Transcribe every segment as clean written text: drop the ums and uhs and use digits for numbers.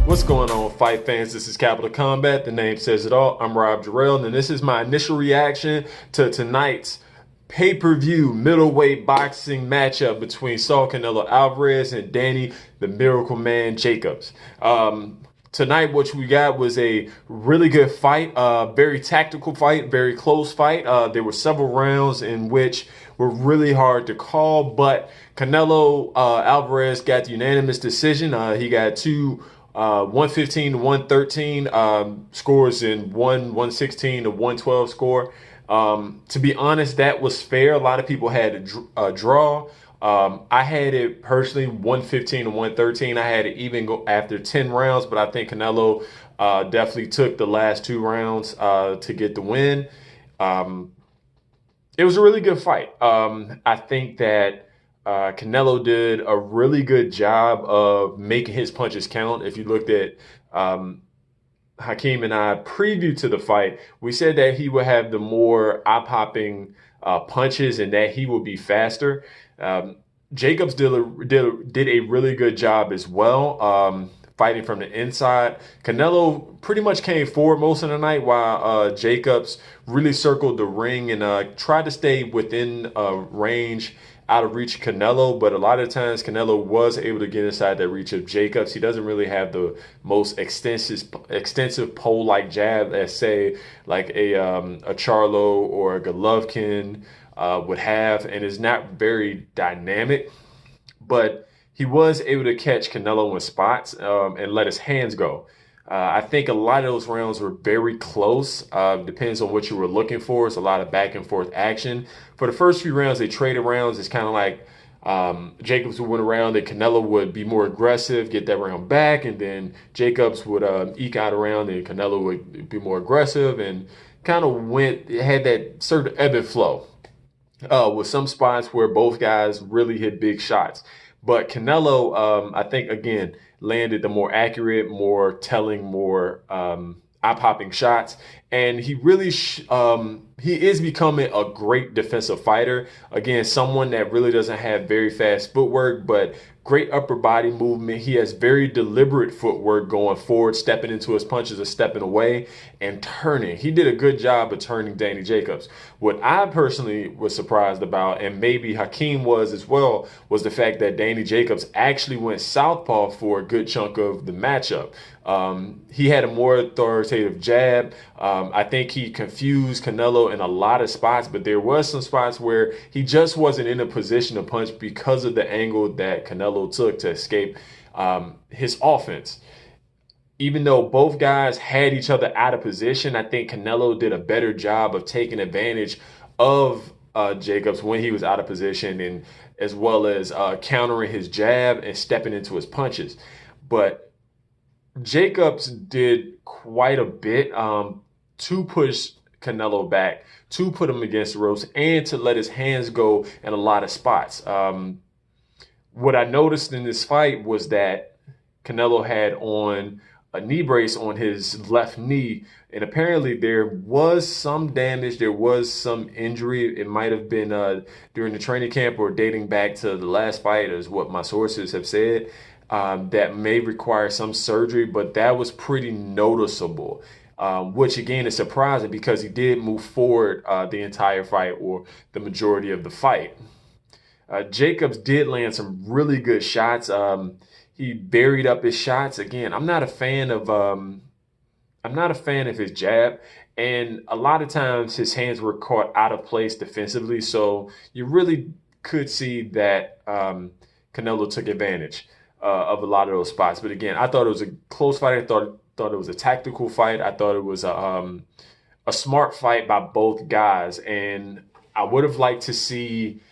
What's going on, fight fans? This is Capital Combat. The name says it all. I'm Rob Jarrell, and this is my initial reaction to tonight's pay-per-view middleweight boxing matchup between Saul Canelo Alvarez and Danny the Miracle Man Jacobs. Tonight, what we got was a really good fight, very tactical fight, very close fight. There were several rounds in which were really hard to call, but Canelo Alvarez got the unanimous decision. He got 115 to 113 scores in 116 to 112 score. To be honest, that was fair. A lot of people had a draw. I had it personally 115 to 113. I had it even go after 10 rounds, but I think Canelo definitely took the last 2 rounds to get the win. It was a really good fight. I think that Canelo did a really good job of making his punches count. If you looked at Hakeem and I preview to the fight, we said that he would have the more eye-popping punches and that he would be faster. Jacobs did a really good job as well, fighting from the inside. Canelo pretty much came forward most of the night while Jacobs really circled the ring and tried to stay within range, out of reach of Canelo, but a lot of times Canelo was able to get inside that reach of Jacobs. He doesn't really have the most extensive pole-like jab as, say, like a Charlo or a Golovkin would have, and is not very dynamic. But he was able to catch Canelo in spots and let his hands go. I think a lot of those rounds were very close. Depends on what you were looking for. It's a lot of back and forth action. For the first few rounds, they traded rounds. It's kind of like Jacobs would win a round, and Canelo would be more aggressive, get that round back, and then Jacobs would eke out a round, and Canelo would be more aggressive, and kind of had that certain ebb and flow with some spots where both guys really hit big shots. But Canelo, I think, again, landed the more accurate, more telling, more eye-popping shots. And he really, he is becoming a great defensive fighter. Again, someone that really doesn't have very fast footwork, but great upper body movement. He has very deliberate footwork going forward, stepping into his punches or stepping away and turning. He did a good job of turning Danny Jacobs. What I personally was surprised about, and maybe Hakeem was as well, was the fact that Danny Jacobs actually went southpaw for a good chunk of the matchup. He had a more authoritative jab. I think he confused Canelo in a lot of spots, but there was some spots where he just wasn't in a position to punch because of the angle that Canelo took to escape his offense. Even though both guys had each other out of position, I think Canelo did a better job of taking advantage of Jacobs when he was out of position, and as well as countering his jab and stepping into his punches. But Jacobs did quite a bit to push Canelo back, to put him against the ropes, and to let his hands go in a lot of spots. What I noticed in this fight was that Canelo had on a knee brace on his left knee, and apparently there was some damage, there was some injury. It might have been during the training camp or dating back to the last fight, is what my sources have said. That may require some surgery, but that was pretty noticeable, which again is surprising because he did move forward the entire fight, or the majority of the fight. Jacobs did land some really good shots. He buried up his shots. Again, I'm not a fan of his jab, and a lot of times his hands were caught out of place defensively. So you really could see that Canelo took advantage of a lot of those spots. But again, I thought it was a close fight. I thought it was a tactical fight. I thought it was a smart fight by both guys, and I would have liked to see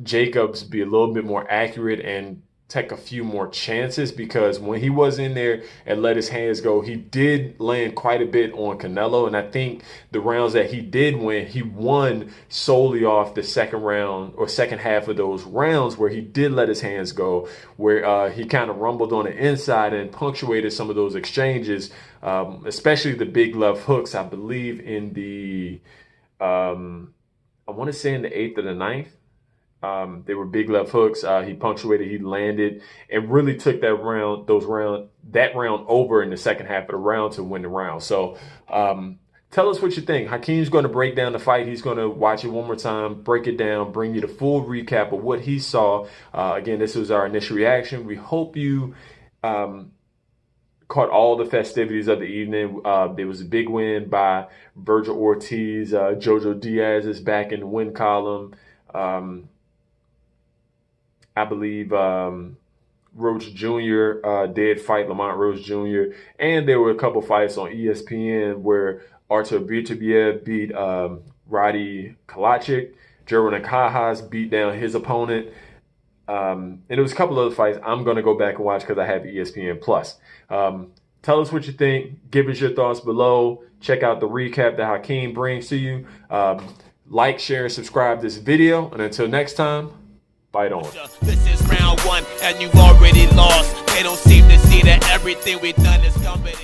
Jacobs be a little bit more accurate and take a few more chances, because when he was in there and let his hands go, he did land quite a bit on Canelo. And I think the rounds that he did win, he won solely off the second round or second half of those rounds where he did let his hands go, where he kind of rumbled on the inside and punctuated some of those exchanges, especially the big left hooks, I believe in the, I want to say in the 8th or the 9th. They were big left hooks. He punctuated, he landed, and really took that round over in the second half of the round to win the round. So tell us what you think. Hakeem's going to break down the fight. He's going to watch it one more time, break it down, bring you the full recap of what he saw. Again, this was our initial reaction. We hope you caught all the festivities of the evening. There was a big win by Virgil Ortiz. Jojo Diaz is back in the win column. I believe Roach Jr. Did fight Lamont Roach Jr. And there were a couple fights on ESPN where Artur Beterbiev beat Roddy Kalachik. Jerwin Nakajas beat down his opponent. And there was a couple other fights I'm going to go back and watch because I have ESPN Plus. Tell us what you think. Give us your thoughts below. Check out the recap that Hakeem brings to you. Like, share, and subscribe this video. And until next time, fight on. This is round one, and you've already lost. They don't seem to see that everything we've done is coming.